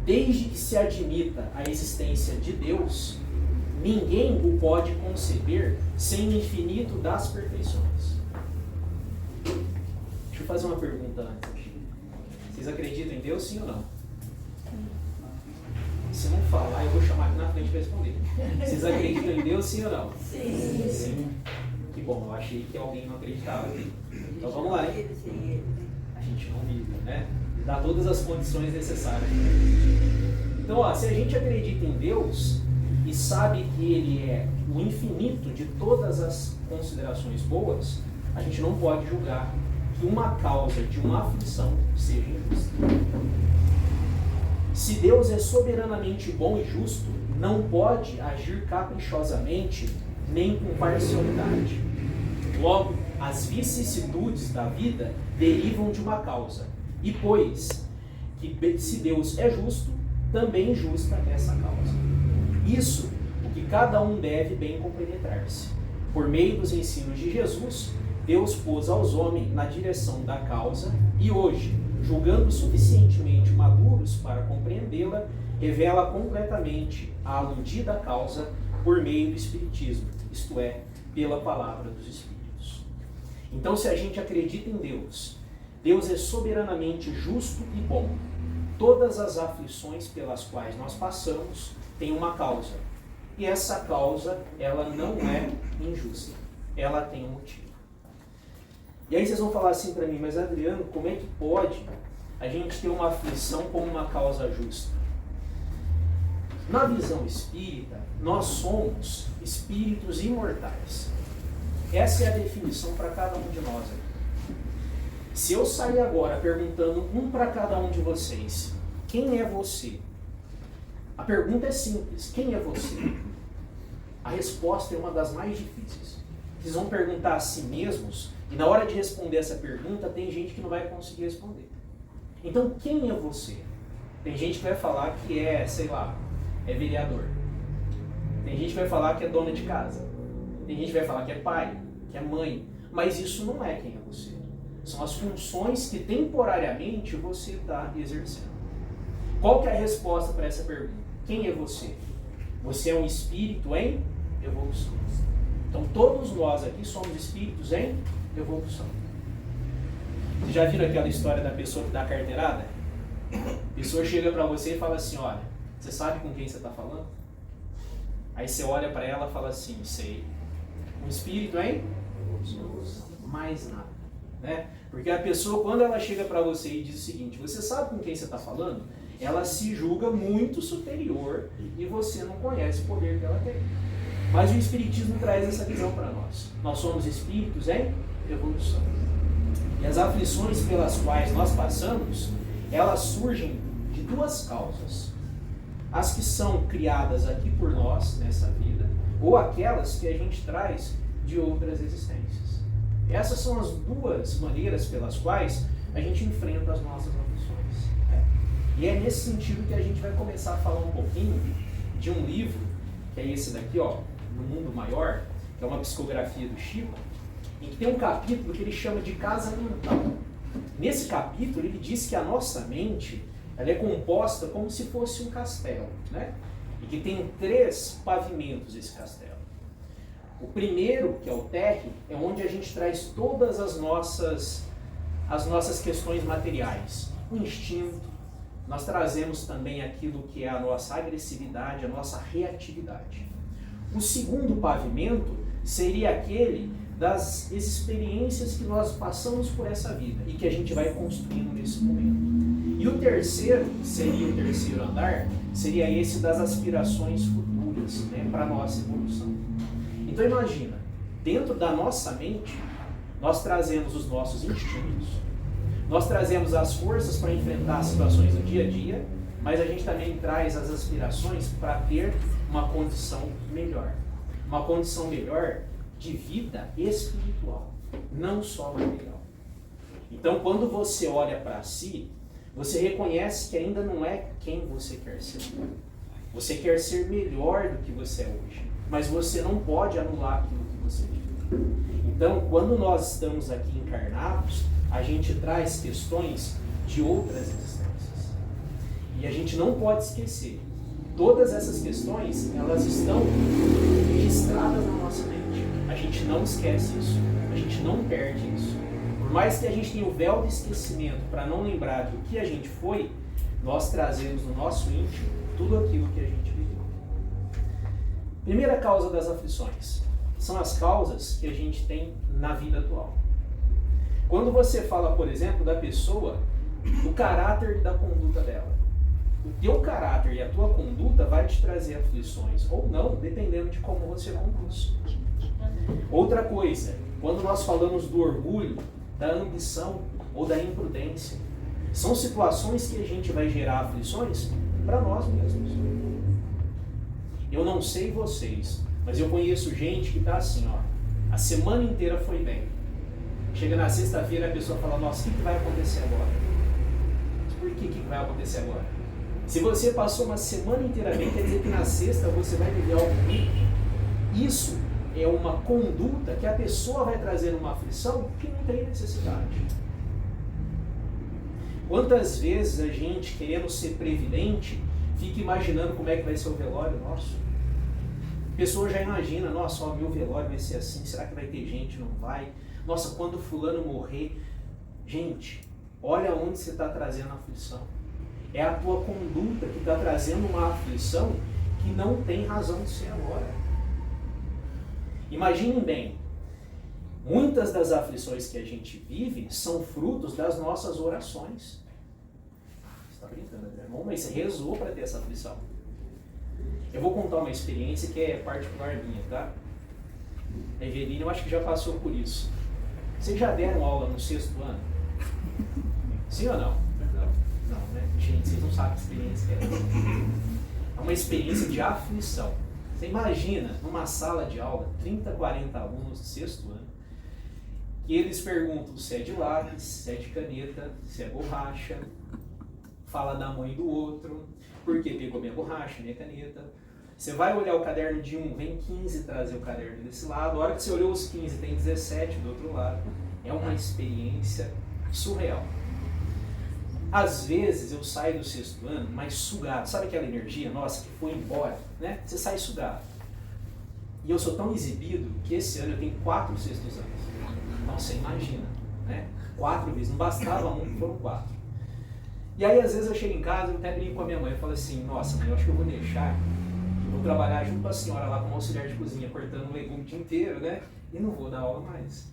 desde que se admita a existência de Deus, ninguém o pode conceber sem o infinito das perfeições. Deixa eu fazer uma pergunta antes. Vocês acreditam em Deus, sim ou não? Se não falar, eu vou chamar aqui na frente para responder. Vocês acreditam em Deus, sim ou não? Sim. Sim. Que bom, eu achei que alguém não acreditava aqui. Então vamos lá, hein? A gente não vive, né? Dá todas as condições necessárias. Então, ó, se a gente acredita em Deus e sabe que Ele é o infinito de todas as considerações boas, a gente não pode julgar que uma causa de uma aflição seja injusta. Se Deus é soberanamente bom e justo, não pode agir caprichosamente nem com parcialidade. Logo, as vicissitudes da vida derivam de uma causa. E pois que se Deus é justo, também justa essa causa. Isso o que cada um deve bem compenetrar-se. Por meio dos ensinos de Jesus, Deus pôs aos homens na direção da causa e hoje, julgando suficientemente maduros para compreendê-la, revela completamente a aludida causa por meio do Espiritismo, isto é, pela palavra dos Espíritos. Então, se a gente acredita em Deus, Deus é soberanamente justo e bom. Todas as aflições pelas quais nós passamos têm uma causa. E essa causa, ela não é injusta. Ela tem um motivo. E aí vocês vão falar assim para mim, mas Adriano, como é que pode a gente ter uma aflição como uma causa justa? Na visão espírita, nós somos espíritos imortais. Essa é a definição para cada um de nós aqui. Se eu sair agora perguntando um para cada um de vocês, quem é você? A pergunta é simples, quem é você? A resposta é uma das mais difíceis. Vocês vão perguntar a si mesmos, e na hora de responder essa pergunta, tem gente que não vai conseguir responder. Então, quem é você? Tem gente que vai falar que é, sei lá, é vereador. Tem gente que vai falar que é dona de casa. Tem gente que vai falar que é pai, que é mãe. Mas isso não é quem é você. São as funções que temporariamente você está exercendo. Qual que é a resposta para essa pergunta? Quem é você? Você é um espírito em evolução. Então todos nós aqui somos espíritos em evolução. Vocês já viram aquela história da pessoa que dá carteirada? A pessoa chega para você e fala assim, olha, você sabe com quem você está falando? Aí você olha para ela e fala assim, sei. Um espírito em evolução. Mais nada. Né? Porque a pessoa, quando ela chega para você e diz o seguinte, você sabe com quem você está falando? Ela se julga muito superior e você não conhece o poder que ela tem. Mas o Espiritismo traz essa visão para nós. Nós somos espíritos em evolução. E as aflições pelas quais nós passamos, elas surgem de duas causas. As que são criadas aqui por nós, nessa vida, ou aquelas que a gente traz de outras existências. Essas são as duas maneiras pelas quais a gente enfrenta as nossas aflições. E é nesse sentido que a gente vai começar a falar um pouquinho de um livro, que é esse daqui, ó, No Mundo Maior, que é uma psicografia do Chico, em que tem um capítulo que ele chama de casa mental. Nesse capítulo ele diz que a nossa mente ela é composta como se fosse um castelo, né? E que tem 3 pavimentos esse castelo. O primeiro, que é o térreo, é onde a gente traz todas as nossas questões materiais. O instinto, nós trazemos também aquilo que é a nossa agressividade, a nossa reatividade. O segundo pavimento seria aquele das experiências que nós passamos por essa vida e que a gente vai construindo nesse momento. E o terceiro, que seria o terceiro andar, seria esse das aspirações futuras, né, para a nossa evolução. Então imagina, dentro da nossa mente, nós trazemos os nossos instintos, nós trazemos as forças para enfrentar as situações do dia a dia, mas a gente também traz as aspirações para ter uma condição melhor. Uma condição melhor de vida espiritual, não só material. Então, quando você olha para si, você reconhece que ainda não é quem você quer ser. Você quer ser melhor do que você é hoje, mas você não pode anular aquilo que você vive. Então, quando nós estamos aqui encarnados, a gente traz questões de outras existências. E a gente não pode esquecer. Todas essas questões, elas estão registradas na nossa mente. A gente não esquece isso. A gente não perde isso. Por mais que a gente tenha o véu do esquecimento para não lembrar do que a gente foi, nós trazemos no nosso íntimo tudo aquilo que a gente viveu. Primeira causa das aflições são as causas que a gente tem na vida atual. Quando você fala, por exemplo, da pessoa, do caráter e da conduta dela, o teu caráter e a tua conduta vai te trazer aflições, ou não, dependendo de como você conduz. Outra coisa, quando nós falamos do orgulho, da ambição ou da imprudência, são situações que a gente vai gerar aflições para nós mesmos. Eu não sei vocês, mas eu conheço gente que está assim, ó, a semana inteira foi bem. Chega na sexta-feira, a pessoa fala, nossa, o que vai acontecer agora? Por que vai acontecer agora? Se você passou uma semana inteira bem, quer dizer que na sexta você vai viver algo ruim. Isso é uma conduta que a pessoa vai trazer uma aflição que não tem necessidade. Quantas vezes a gente, querendo ser previdente, fica imaginando como é que vai ser o velório nosso? A pessoa já imagina, nossa, ó, meu velório vai ser assim, será que vai ter gente? Não vai? Nossa, quando fulano morrer... Gente, olha onde você está trazendo a aflição. É a tua conduta que está trazendo uma aflição que não tem razão de ser agora. Imaginem bem, muitas das aflições que a gente vive são frutos das nossas orações. Você está brincando, meu irmão? Mas você rezou para ter essa aflição. Eu vou contar uma experiência que é particular minha, tá? A Evelina, eu acho que já passou por isso. Vocês já deram aula no 6º ano? Sim ou não? Não, né? Gente, vocês não sabem que experiência é essa. É uma experiência de aflição. Você imagina, numa sala de aula, 30, 40 alunos do 6º ano, que eles perguntam se é de lápis, se é de caneta, se é borracha, fala da mãe do outro, porque pegou minha borracha, minha caneta. Você vai olhar o caderno de um, vem 15 trazer o caderno desse lado, a hora que você olhou os 15, tem 17 do outro lado. É uma experiência surreal. Às vezes eu saio do 6º ano, mas sugado. Sabe aquela energia nossa que foi embora, né? Você sai sugado. E eu sou tão exibido que esse ano eu tenho 4 6º anos. Então você imagina, né? 4 vezes, não bastava um, foram 4. E aí às vezes eu chego em casa, eu até brinco com a minha mãe, eu falo assim, nossa mãe, eu acho que eu vou deixar, eu vou trabalhar junto com a senhora lá como auxiliar de cozinha, cortando legume o dia inteiro, né? E não vou dar aula mais.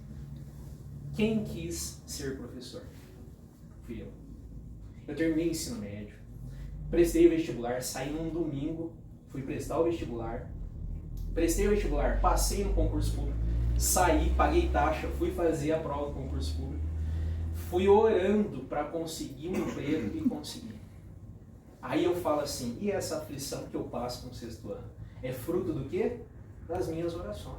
Quem quis ser professor? Fui eu. Eu terminei o ensino médio, prestei o vestibular, saí num domingo, fui prestar o vestibular, prestei o vestibular, passei no concurso público, saí, paguei taxa, fui fazer a prova do concurso público, fui orando para conseguir um emprego e consegui. Aí eu falo assim, e essa aflição que eu passo no 6º ano? É fruto do quê? Das minhas orações.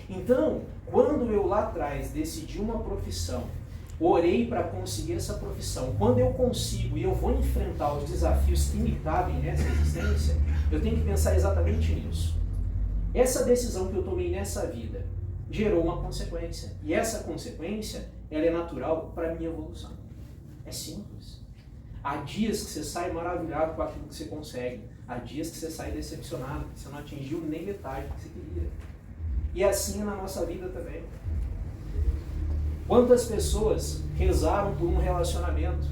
Então, quando eu lá atrás decidi uma profissão, orei para conseguir essa profissão. Quando eu consigo e eu vou enfrentar os desafios que me cabem nessa existência, eu tenho que pensar exatamente nisso. Essa decisão que eu tomei nessa vida gerou uma consequência. E essa consequência, ela é natural para a minha evolução. É simples. Há dias que você sai maravilhado com aquilo que você consegue. Há dias que você sai decepcionado, que você não atingiu nem metade do que você queria. E assim é na nossa vida também. Quantas pessoas rezaram por um relacionamento?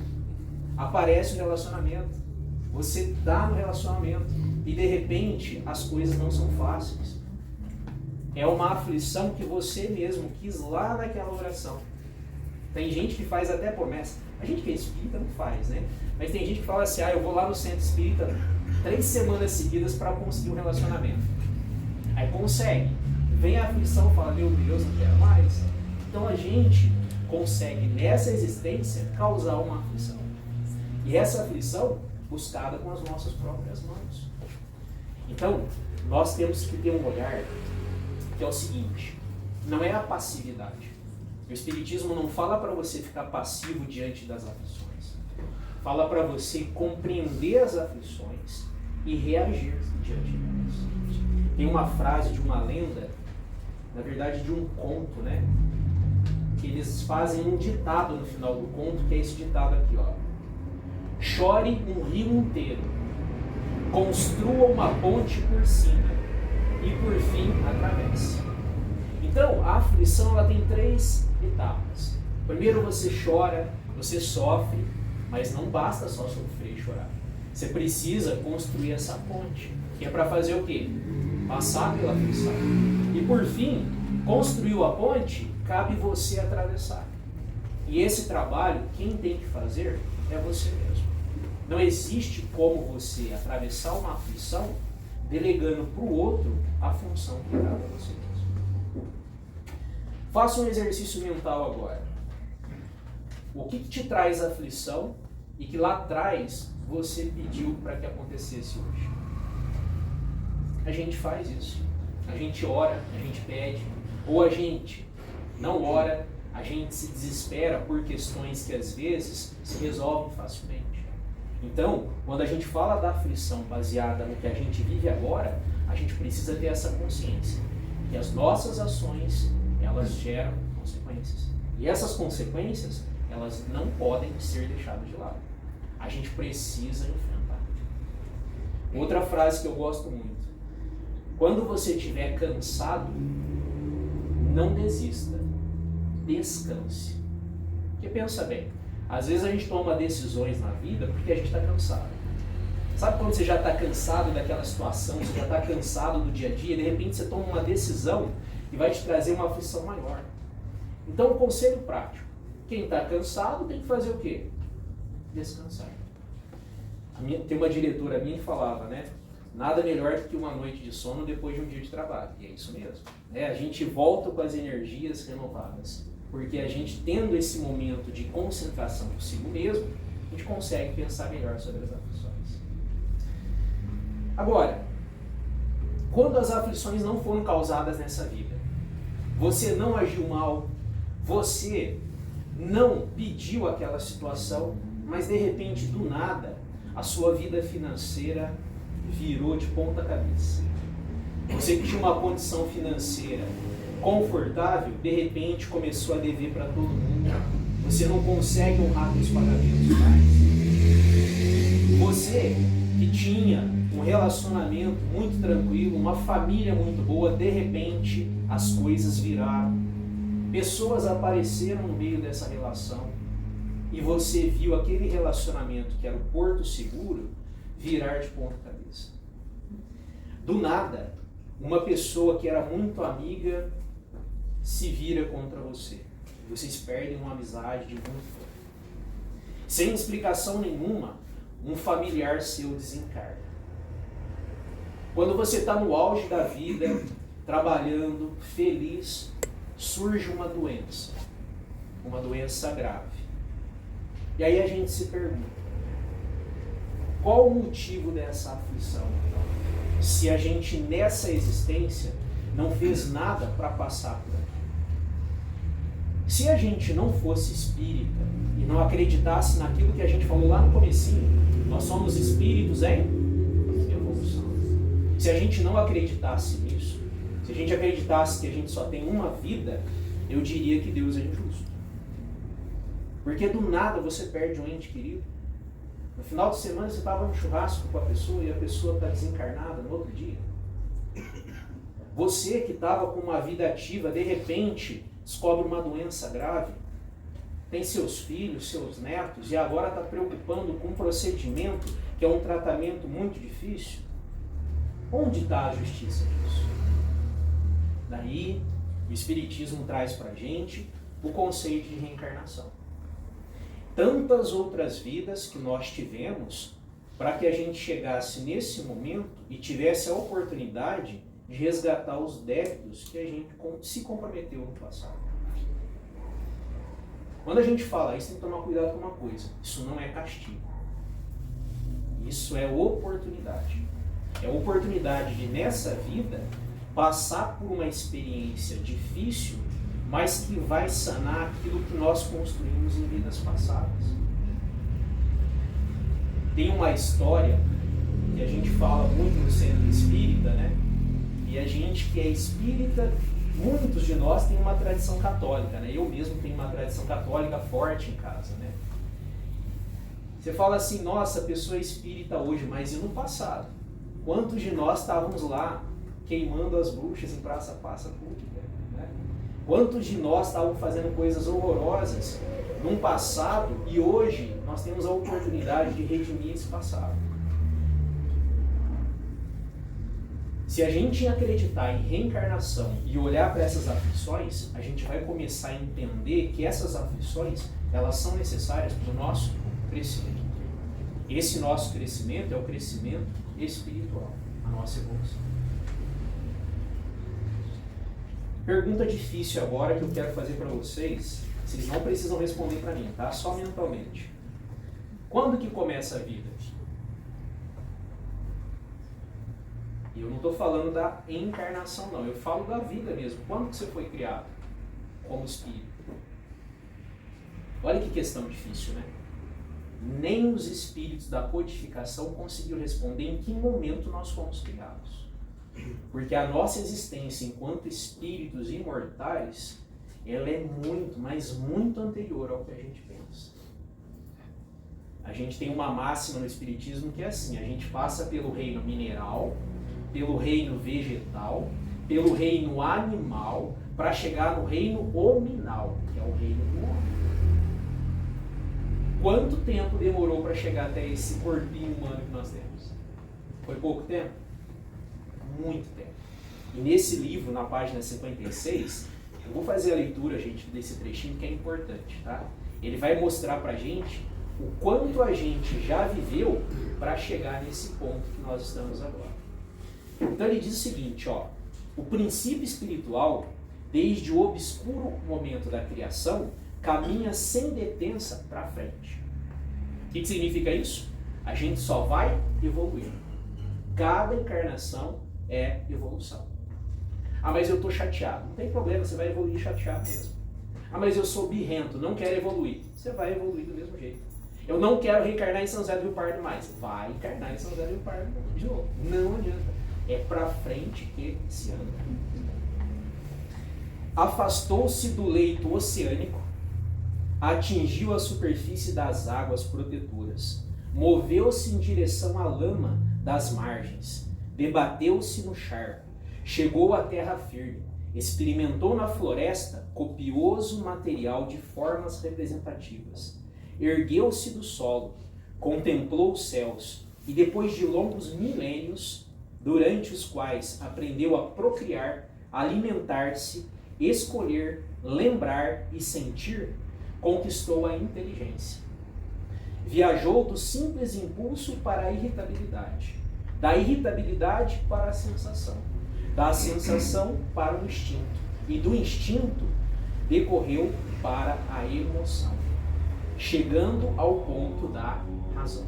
Aparece o relacionamento, você está no relacionamento e de repente as coisas não são fáceis. É uma aflição que você mesmo quis lá naquela oração. Tem gente que faz até promessa. A gente que é espírita não faz, né? Mas tem gente que fala assim, eu vou lá no centro espírita 3 semanas seguidas para conseguir um relacionamento. Aí consegue. Vem a aflição e fala, meu Deus, não quero mais. Então a gente consegue nessa existência causar uma aflição. E essa aflição buscada com as nossas próprias mãos. Então, nós temos que ter um olhar que é o seguinte, não é a passividade. O Espiritismo não fala para você ficar passivo diante das aflições. Fala para você compreender as aflições e reagir diante delas. Tem uma frase de uma lenda, na verdade de um conto, né? Que eles fazem um ditado no final do conto, que é esse ditado aqui, ó. chore um rio inteiro, construa uma ponte por cima e por fim atravesse. Então, a aflição ela tem 3 etapas. Primeiro você chora, você sofre, mas não basta só sofrer e chorar. Você precisa construir essa ponte, que é para fazer o quê? Passar pela aflição. E por fim, construiu a ponte, cabe você atravessar. E esse trabalho, quem tem que fazer é você mesmo. Não existe como você atravessar uma aflição delegando para o outro a função que cabe a você mesmo. Faça um exercício mental agora. O que te traz aflição e que lá atrás você pediu para que acontecesse hoje? A gente faz isso. A gente ora, a gente pede, ou a gente não ora, a gente se desespera por questões que às vezes se resolvem facilmente. Então, quando a gente fala da aflição baseada no que a gente vive agora, a gente precisa ter essa consciência que as nossas ações, elas geram consequências. E essas consequências, elas não podem ser deixadas de lado. A gente precisa enfrentar. Outra frase que eu gosto muito. Quando você estiver cansado, não desista. Descanse. Porque pensa bem, às vezes a gente toma decisões na vida porque a gente está cansado. Sabe quando você já está cansado daquela situação, você já está cansado do dia a dia, e de repente você toma uma decisão e vai te trazer uma aflição maior. Então, um conselho prático. Quem está cansado tem que fazer o quê? Descansar. Tem uma diretora minha que falava, né? Nada melhor do que uma noite de sono depois de um dia de trabalho. E é isso mesmo. A gente volta com as energias renovadas. Porque a gente, tendo esse momento de concentração consigo mesmo, a gente consegue pensar melhor sobre as aflições. Agora, quando as aflições não foram causadas nessa vida, você não agiu mal, você não pediu aquela situação, mas de repente, do nada, a sua vida financeira virou de ponta cabeça. Você que tinha uma condição financeira confortável, de repente começou a dever para todo mundo. Você não consegue honrar os pagamentos mais. Você que tinha um relacionamento muito tranquilo, uma família muito boa, de repente as coisas viraram. Pessoas apareceram no meio dessa relação e você viu aquele relacionamento que era o porto seguro virar de ponta cabeça. Do nada, uma pessoa que era muito amiga se vira contra você. Vocês perdem uma amizade de muito tempo. Sem explicação nenhuma, um familiar seu desencarna. Quando você está no auge da vida, trabalhando, feliz, surge uma doença grave. E aí a gente se pergunta, qual o motivo dessa aflição? Se a gente nessa existência não fez nada para passar por aqui. Se a gente não fosse espírita e não acreditasse naquilo que a gente falou lá no comecinho, nós somos espíritos em evolução. Se a gente não acreditasse nisso, se a gente acreditasse que a gente só tem uma vida, eu diria que Deus é injusto. Porque do nada você perde um ente querido. No final de semana você estava no churrasco com a pessoa e a pessoa está desencarnada no outro dia. Você que estava com uma vida ativa, de repente descobre uma doença grave, tem seus filhos, seus netos e agora está preocupando com um procedimento que é um tratamento muito difícil. Onde está a justiça disso? Daí o Espiritismo traz para a gente o conceito de reencarnação. Tantas outras vidas que nós tivemos para que a gente chegasse nesse momento e tivesse a oportunidade de resgatar os débitos que a gente se comprometeu no passado. Quando a gente fala isso, tem que tomar cuidado com uma coisa. Isso não é castigo. Isso é oportunidade. É oportunidade de, nessa vida, passar por uma experiência difícil, mas que vai sanar aquilo que nós construímos em vidas passadas. Tem uma história que a gente fala muito no centro espírita, né? E a gente que é espírita, muitos de nós têm uma tradição católica, né? Eu mesmo tenho uma tradição católica forte em casa, né? Você fala assim, nossa, a pessoa é espírita hoje, mas e no passado? Quantos de nós estávamos lá queimando as bruxas em praça pública? Né? Quantos de nós estavam fazendo coisas horrorosas num passado e hoje nós temos a oportunidade de redimir esse passado? Se a gente acreditar em reencarnação e olhar para essas aflições, a gente vai começar a entender que essas aflições, elas são necessárias para o nosso crescimento. Esse nosso crescimento é o crescimento espiritual, a nossa evolução. Pergunta difícil agora que eu quero fazer para vocês. Vocês não precisam responder para mim, tá? Só mentalmente. Quando que começa a vida? E eu não estou falando da encarnação, não. Eu falo da vida mesmo. Quando que você foi criado como espírito? Olha que questão difícil, né? Nem os espíritos da codificação conseguiram responder em que momento nós fomos criados. Porque a nossa existência enquanto espíritos imortais, ela é muito, mas muito anterior ao que a gente pensa. A gente tem uma máxima no espiritismo que é assim, a gente passa pelo reino mineral, pelo reino vegetal, pelo reino animal, para chegar no reino hominal, que é o reino do homem. Quanto tempo demorou para chegar até esse corpinho humano que nós temos? Foi pouco tempo? Muito tempo. E nesse livro, na página 56, eu vou fazer a leitura, gente, desse trechinho que é importante, tá? Ele vai mostrar pra gente o quanto a gente já viveu para chegar nesse ponto que nós estamos agora. Então ele diz o seguinte, ó, o princípio espiritual, desde o obscuro momento da criação, caminha sem detença para frente. O que significa isso? A gente só vai evoluindo. Cada encarnação é evolução. Ah, mas eu estou chateado. Não tem problema, você vai evoluir chateado mesmo. Ah, mas eu sou birrento, não quero evoluir. Você vai evoluir do mesmo jeito. Eu não quero reencarnar em São José do Rio Pardo mais. Vai encarnar em São José do Rio Pardo de novo. Não adianta. É para frente que se anda. Afastou-se do leito oceânico, atingiu a superfície das águas protetoras, moveu-se em direção à lama das margens, debateu-se no charco, chegou à terra firme, experimentou na floresta copioso material de formas representativas, ergueu-se do solo, contemplou os céus e depois de longos milênios, durante os quais aprendeu a procriar, alimentar-se, escolher, lembrar e sentir, conquistou a inteligência. Viajou do simples impulso para a irritabilidade, da irritabilidade para a sensação, da sensação para o instinto, e do instinto decorreu para a emoção, chegando ao ponto da razão.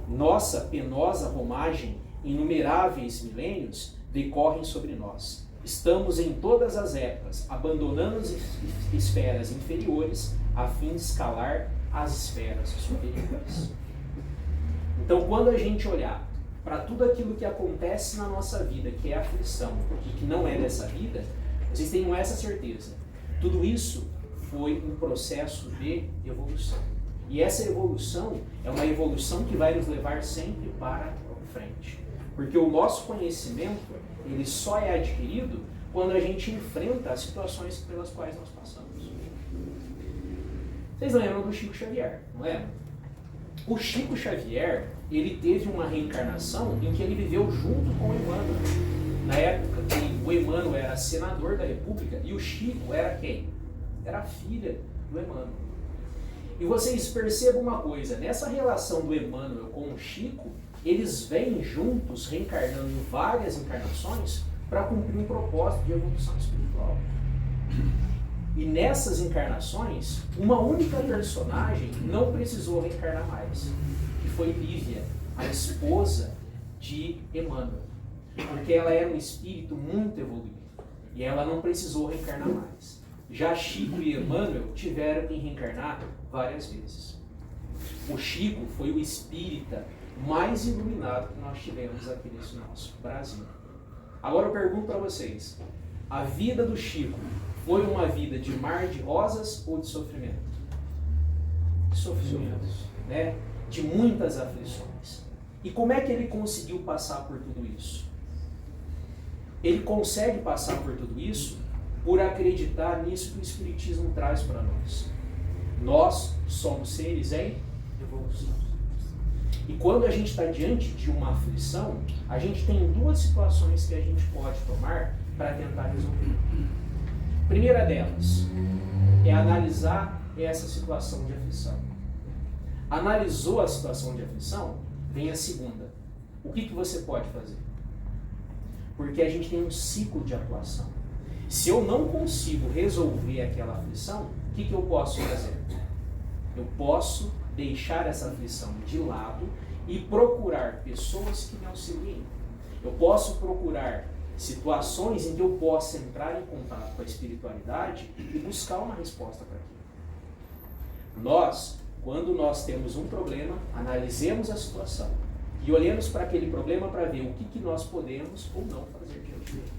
Nossa penosa romagem, inumeráveis milênios, decorrem sobre nós. Estamos em todas as épocas, abandonando as esferas inferiores a fim de escalar as esferas superiores. Então, quando a gente olhar para tudo aquilo que acontece na nossa vida, que é aflição e que não é dessa vida, vocês tenham essa certeza. Tudo isso foi um processo de evolução. E essa evolução é uma evolução que vai nos levar sempre para frente. Porque o nosso conhecimento, ele só é adquirido quando a gente enfrenta as situações pelas quais nós passamos. Vocês lembram do Chico Xavier, não é? O Chico Xavier, ele teve uma reencarnação em que ele viveu junto com o Emmanuel. Na época que o Emmanuel era senador da República e o Chico era quem? Era a filha do Emmanuel. E vocês percebam uma coisa, nessa relação do Emmanuel com o Chico, eles vêm juntos, reencarnando em várias encarnações, para cumprir um propósito de evolução espiritual. E nessas encarnações, uma única personagem não precisou reencarnar mais, que foi Lívia, a esposa de Emmanuel. Porque ela era um espírito muito evoluído, e ela não precisou reencarnar mais. Já Chico e Emmanuel tiveram que reencarnar várias vezes. O Chico foi o espírita mais iluminado que nós tivemos aqui nesse nosso Brasil. Agora eu pergunto para vocês, a vida do Chico foi uma vida de mar de rosas ou de sofrimento? sofrimentos, né? De muitas aflições. E como é que ele conseguiu passar por tudo isso? Ele consegue passar por tudo isso por acreditar nisso que o Espiritismo traz para nós. Nós somos seres em evolução. E quando a gente está diante de uma aflição, a gente tem duas situações que a gente pode tomar para tentar resolver. A primeira delas é analisar essa situação de aflição. Analisou a situação de aflição, vem a segunda. O que você pode fazer? Porque a gente tem um ciclo de atuação. Se eu não consigo resolver aquela aflição, o que eu posso fazer? Eu posso deixar essa aflição de lado e procurar pessoas que me auxiliem. Eu posso procurar situações em que eu possa entrar em contato com a espiritualidade e buscar uma resposta para aquilo. Quando nós temos um problema, analisemos a situação e olhemos para aquele problema para ver o que nós podemos ou não fazer diante dele.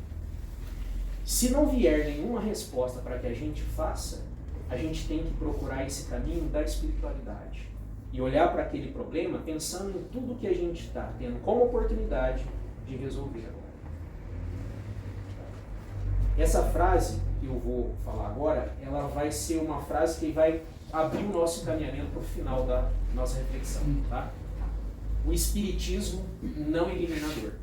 Se não vier nenhuma resposta para que a gente faça, a gente tem que procurar esse caminho da espiritualidade e olhar para aquele problema pensando em tudo que a gente está tendo como oportunidade de resolver agora. Essa frase que eu vou falar agora, ela vai ser uma frase que vai abrir o nosso encaminhamento para o final da nossa reflexão. Tá? O Espiritismo não eliminador.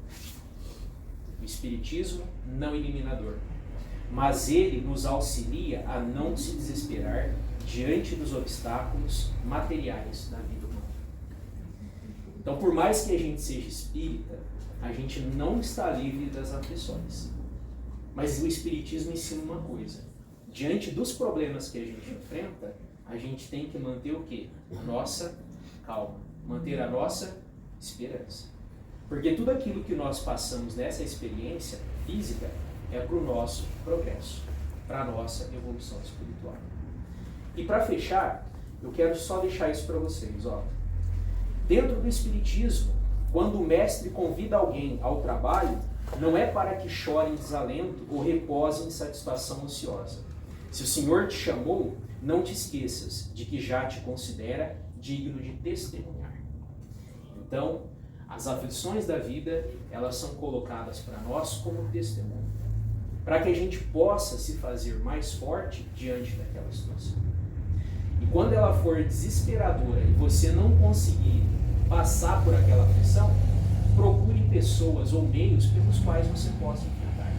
O Espiritismo não eliminador. Mas ele nos auxilia a não se desesperar diante dos obstáculos materiais da vida humana. Então, por mais que a gente seja espírita, a gente não está livre das aflições. Mas o Espiritismo ensina uma coisa. Diante dos problemas que a gente enfrenta, a gente tem que manter o quê? A nossa calma. Manter a nossa esperança. Porque tudo aquilo que nós passamos nessa experiência física é para o nosso progresso, para a nossa evolução espiritual. E para fechar, eu quero só deixar isso para vocês. Ó. Dentro do Espiritismo, quando o mestre convida alguém ao trabalho, não é para que chore em desalento ou repose em satisfação ociosa. Se o Senhor te chamou, não te esqueças de que já te considera digno de testemunhar. Então, as aflições da vida, elas são colocadas para nós como testemunho, para que a gente possa se fazer mais forte diante daquela situação. E quando ela for desesperadora e você não conseguir passar por aquela aflição, procure pessoas ou meios pelos quais você possa enfrentar.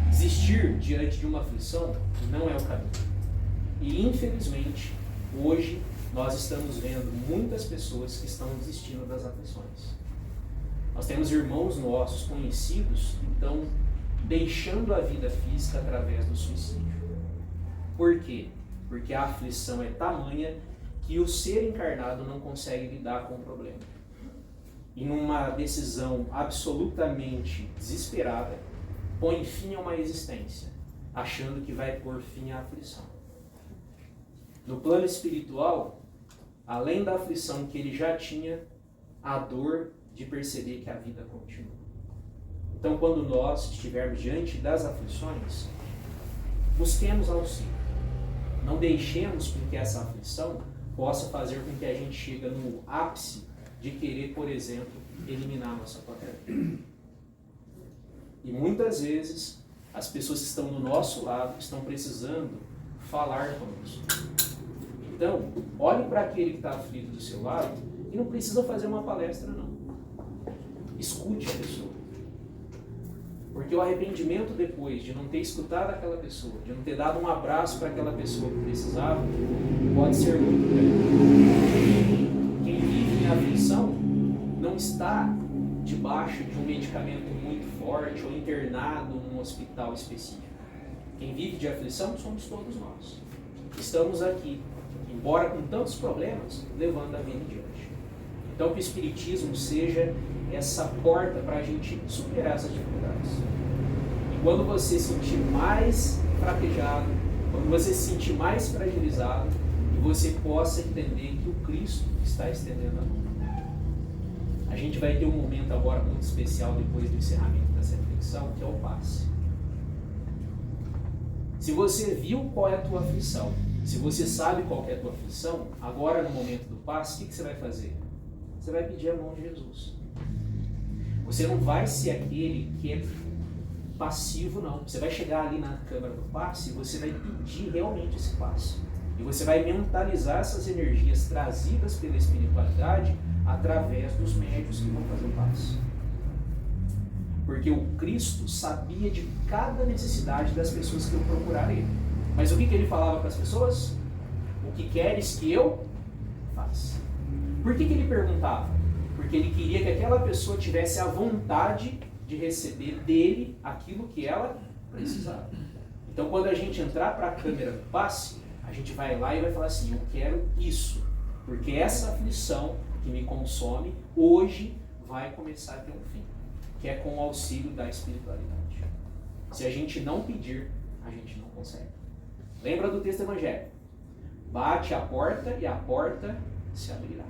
Desistir diante de uma aflição não é o caminho. E infelizmente, hoje nós estamos vendo muitas pessoas que estão desistindo das aflições. Nós temos irmãos nossos, conhecidos, que estão deixando a vida física através do suicídio. Por quê? Porque a aflição é tamanha que o ser encarnado não consegue lidar com o problema. E numa decisão absolutamente desesperada, põe fim a uma existência, achando que vai pôr fim à aflição. No plano espiritual, além da aflição que ele já tinha, a dor de perceber que a vida continua. Então, quando nós estivermos diante das aflições, busquemos auxílio. Não deixemos com que essa aflição possa fazer com que a gente chegue no ápice de querer, por exemplo, eliminar a nossa própria vida. E muitas vezes, as pessoas que estão do nosso lado estão precisando falar conosco. Então, olhe para aquele que está aflito do seu lado e não precisa fazer uma palestra, não. Escute a pessoa. Porque o arrependimento depois de não ter escutado aquela pessoa, de não ter dado um abraço para aquela pessoa que precisava, pode ser muito grande. Quem vive em aflição não está debaixo de um medicamento muito forte ou internado num hospital específico. Quem vive de aflição somos todos nós. Estamos aqui, embora com tantos problemas, levando a vida em diante. Então que o Espiritismo seja essa porta para a gente superar essas dificuldades. E quando você se sentir mais fraquejado, quando você se sentir mais fragilizado, que você possa entender que o Cristo está estendendo a mão. A gente vai ter um momento agora muito especial depois do encerramento dessa reflexão, que é o passe. Se você viu qual é a tua aflição Se você sabe qual é a tua aflição, agora no momento do passe, o que você vai fazer? Você vai pedir a mão de Jesus. Você não vai ser aquele que é passivo, não. Você vai chegar ali na câmara do passe e você vai pedir realmente esse passe. E você vai mentalizar essas energias trazidas pela espiritualidade através dos médios que vão fazer o passe. Porque o Cristo sabia de cada necessidade das pessoas que iam procurar ele. Mas o que ele falava para as pessoas? O que queres que eu faça? Por que ele perguntava? Porque ele queria que aquela pessoa tivesse a vontade de receber dele aquilo que ela precisava. Então, quando a gente entrar para a câmara do passe, a gente vai lá e vai falar assim, eu quero isso, porque essa aflição que me consome, hoje vai começar a ter um fim, que é com o auxílio da espiritualidade. Se a gente não pedir, a gente não consegue. Lembra do texto evangélico? Bate a porta e a porta se abrirá.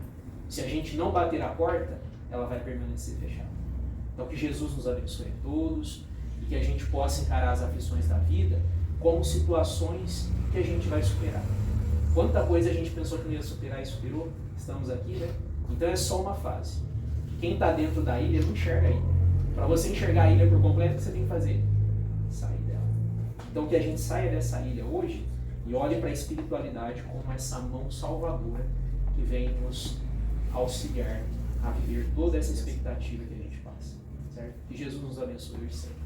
Se a gente não bater a porta, ela vai permanecer fechada. Então que Jesus nos abençoe a todos e que a gente possa encarar as aflições da vida como situações que a gente vai superar. Quanta coisa a gente pensou que não ia superar e superou, estamos aqui, né? Então é só uma fase. Quem está dentro da ilha não enxerga a ilha. Para você enxergar a ilha por completo, o que você tem que fazer? Sair dela. Então que a gente saia dessa ilha hoje e olhe para a espiritualidade como essa mão salvadora que vem nos auxiliar a viver toda essa expectativa que a gente passa. Certo? Que Jesus nos abençoe hoje sempre.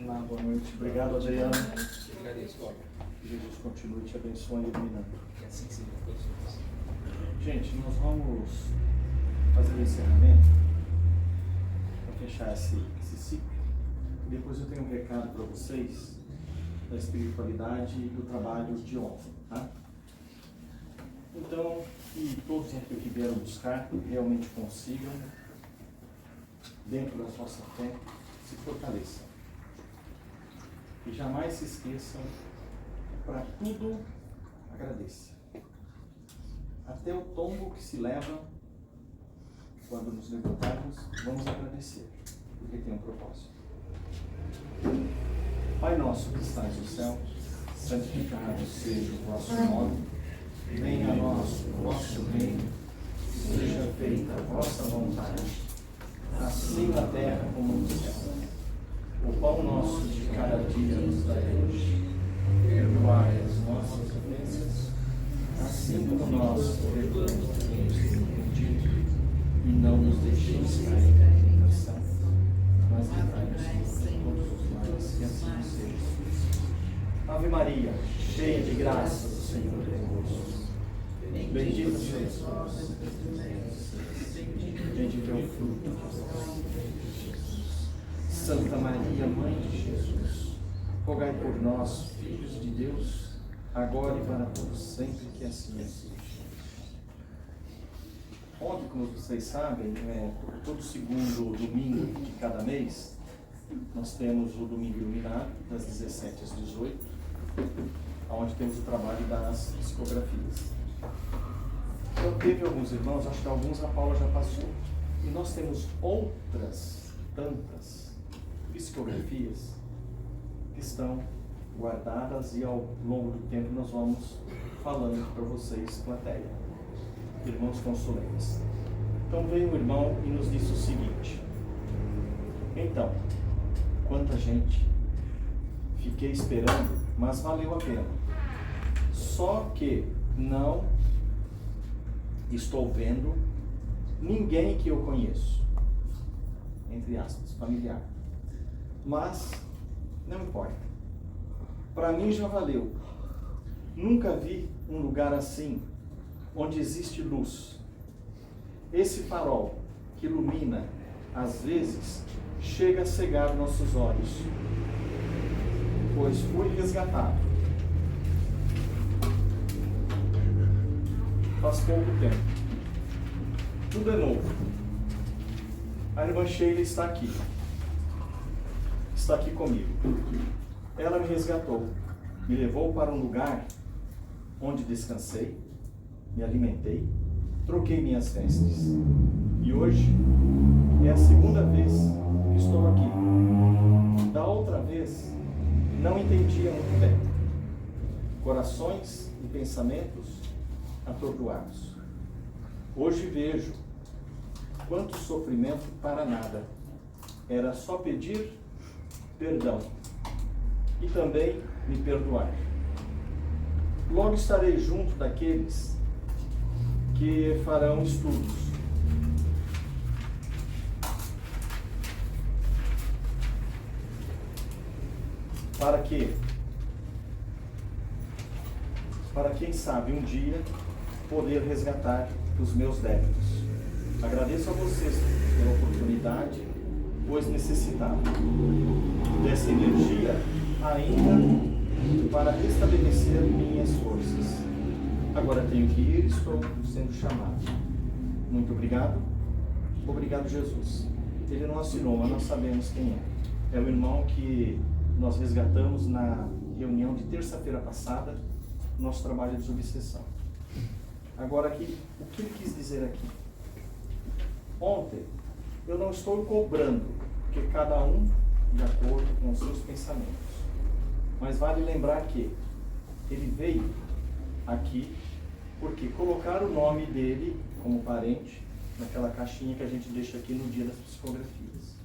Olá, boa noite. Obrigado, Adriano. Que Jesus continue te abençoando e iluminando. Que assim seja para todos. Gente, nós vamos fazer o encerramento para fechar esse ciclo. E depois eu tenho um recado para vocês da espiritualidade e do trabalho de ontem, tá? Então, que todos aqui que vieram buscar realmente consigam, dentro da nossa fé, se fortaleçam. E jamais se esqueçam, para tudo agradeça. Até o tombo que se leva, quando nos levantarmos, vamos agradecer, porque tem um propósito. Pai nosso que estás no céu, santificado seja o vosso nome, venha a nós o vosso reino, seja feita a vossa vontade, assim na terra como no céu. O pão nosso de cada dia nos dai hoje. Perdoai as nossas ofensas, assim como nós perdoamos quem nos tem ofendido. E não nos deixeis cair em tentação, mas livrai-nos de todos os males, que assim seja. Ave Maria, cheia de graça, o Senhor é convosco. Bendita sois vós entre as mulheres, bendito é o fruto de vosso ventre, Jesus. Santa Maria, Mãe de Jesus, rogai por nós, filhos de Deus, agora e para todos sempre, que assim seja. Ontem, como vocês sabem, todo segundo domingo de cada mês, nós temos o Domingo Iluminado, das 17 às 18, onde temos o trabalho das psicografias. Então, teve alguns irmãos, acho que alguns a Paula já passou, e nós temos outras tantas psicografias que estão guardadas e ao longo do tempo nós vamos falando para vocês, plateia, irmãos consulentes. Então veio um irmão e nos disse o seguinte: então, quanta gente, fiquei esperando, mas valeu a pena. Só que não estou vendo ninguém que eu conheço, entre aspas, familiar. Mas não importa. Para mim já valeu. Nunca vi um lugar assim, onde existe luz. Esse farol que ilumina, às vezes, chega a cegar nossos olhos, pois fui resgatado. Faz pouco tempo. Tudo é novo. A irmã Sheila está aqui. Está aqui comigo. Ela me resgatou, me levou para um lugar onde descansei, me alimentei, troquei minhas vestes. E hoje é a segunda vez que estou aqui. Da outra vez, não entendia muito bem. Corações e pensamentos atordoados. Hoje vejo quanto sofrimento para nada. Era só pedir perdão e também me perdoar. Logo estarei junto daqueles que farão estudos. Para quem sabe um dia poder resgatar os meus débitos. Agradeço a vocês pela oportunidade, pois necessitava dessa energia ainda para restabelecer minhas forças. Agora tenho que ir, estou sendo chamado. Muito obrigado. Obrigado, Jesus. Ele não assinou, mas nós sabemos quem é. É o irmão que nós resgatamos na reunião de terça-feira passada, nosso trabalho de desobsessão. Agora aqui, o que ele quis dizer aqui? Ontem, eu não estou cobrando, porque cada um de acordo com os seus pensamentos. Mas vale lembrar que ele veio aqui porque colocaram o nome dele como parente naquela caixinha que a gente deixa aqui no dia das psicografias.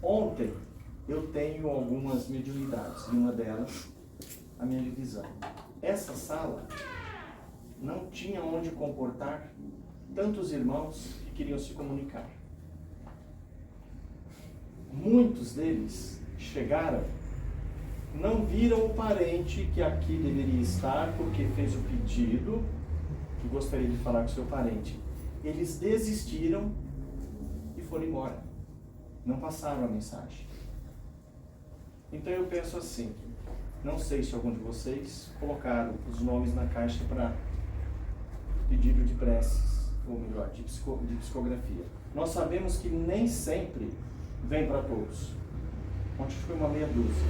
Ontem, eu tenho algumas mediunidades, e uma delas, a minha divisão. Essa sala não tinha onde comportar tantos irmãos que queriam se comunicar. Muitos deles chegaram, não viram o parente que aqui deveria estar, porque fez o pedido, que gostaria de falar com seu parente. Eles desistiram e foram embora. Não passaram a mensagem. Então eu penso assim, não sei se algum de vocês colocaram os nomes na caixa para pedido de preces, ou melhor, de psicografia. Nós sabemos que nem sempre vem para todos. Ontem foi uma meia dúzia.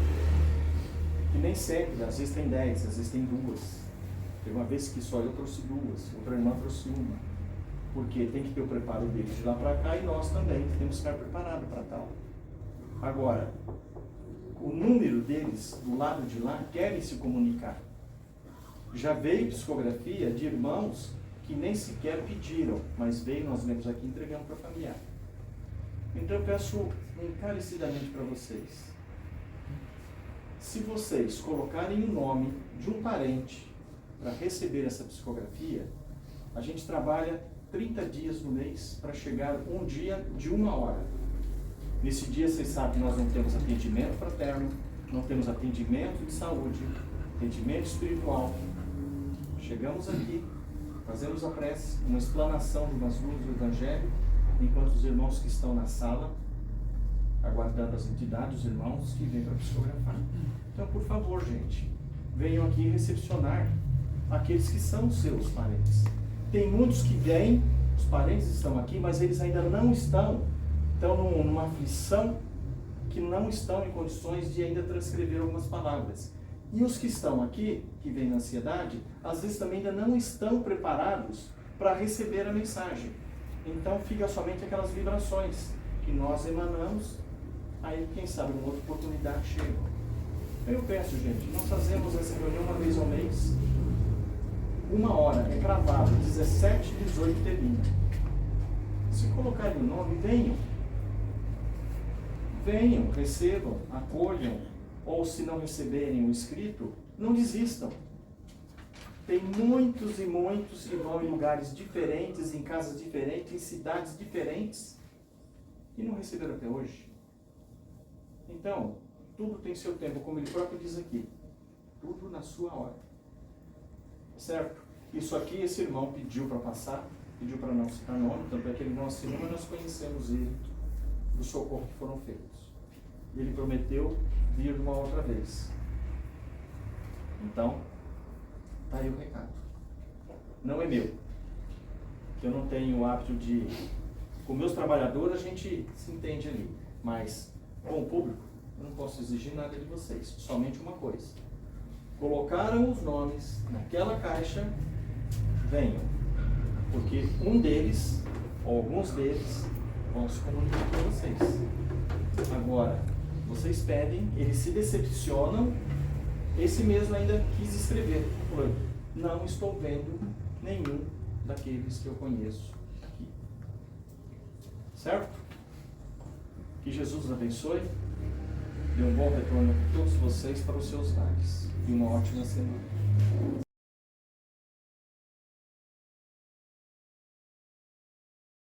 E nem sempre, às vezes tem 10, às vezes tem 2. Teve uma vez que só eu trouxe 2, outra irmã trouxe 1. Porque tem que ter o preparo deles de lá para cá e nós também temos que estar preparados para tal. Agora, o número deles do lado de lá querem se comunicar. Já veio psicografia de irmãos que nem sequer pediram, mas veio, nós lemos aqui e entregamos para familiar. Então eu peço encarecidamente para vocês, se vocês colocarem o nome de um parente para receber essa psicografia, a gente trabalha 30 dias no mês para chegar um dia de 1 hora. Nesse dia, vocês sabem que nós não temos atendimento fraterno, não temos atendimento de saúde, atendimento espiritual. Chegamos aqui, fazemos a prece, uma explanação de umas luzes do Evangelho, enquanto os irmãos que estão na sala, aguardando as entidades, os irmãos que vêm para psicografar. Então, por favor, gente, venham aqui recepcionar aqueles que são seus parentes. Tem muitos que vêm, os parentes estão aqui, mas eles ainda não estão numa aflição que não estão em condições de ainda transcrever algumas palavras. E os que estão aqui, que vêm na ansiedade, às vezes também ainda não estão preparados para receber a mensagem. Então fica somente aquelas vibrações que nós emanamos, aí quem sabe uma outra oportunidade chega. Eu peço, gente, nós fazemos essa reunião uma vez ao mês, 1 hora, é gravado, 17, 18 termina. Se colocarem o nome, venham, recebam, acolham, ou se não receberem o escrito, não desistam. Tem muitos e muitos que vão em lugares diferentes, em casas diferentes, em cidades diferentes, e não receberam até hoje. Então, tudo tem seu tempo, como ele próprio diz aqui, tudo na sua hora. Certo? Isso aqui, esse irmão pediu para passar, pediu para não citar nome, tanto é que ele não assinou, mas nós conhecemos ele, do socorro que foram feitos. Ele prometeu vir uma outra vez. Então, está aí o recado. Não é meu, que eu não tenho o hábito de... Com meus trabalhadores a gente se entende ali, mas com o público eu não posso exigir nada de vocês, somente uma coisa. Colocaram os nomes naquela caixa, venham, porque um deles ou alguns deles, vão se comunicar com vocês. Agora, vocês pedem, eles se decepcionam, esse mesmo ainda quis escrever, falando, não estou vendo nenhum daqueles que eu conheço aqui. Certo? Que Jesus abençoe, dê um bom retorno a todos vocês para os seus lares e uma ótima semana.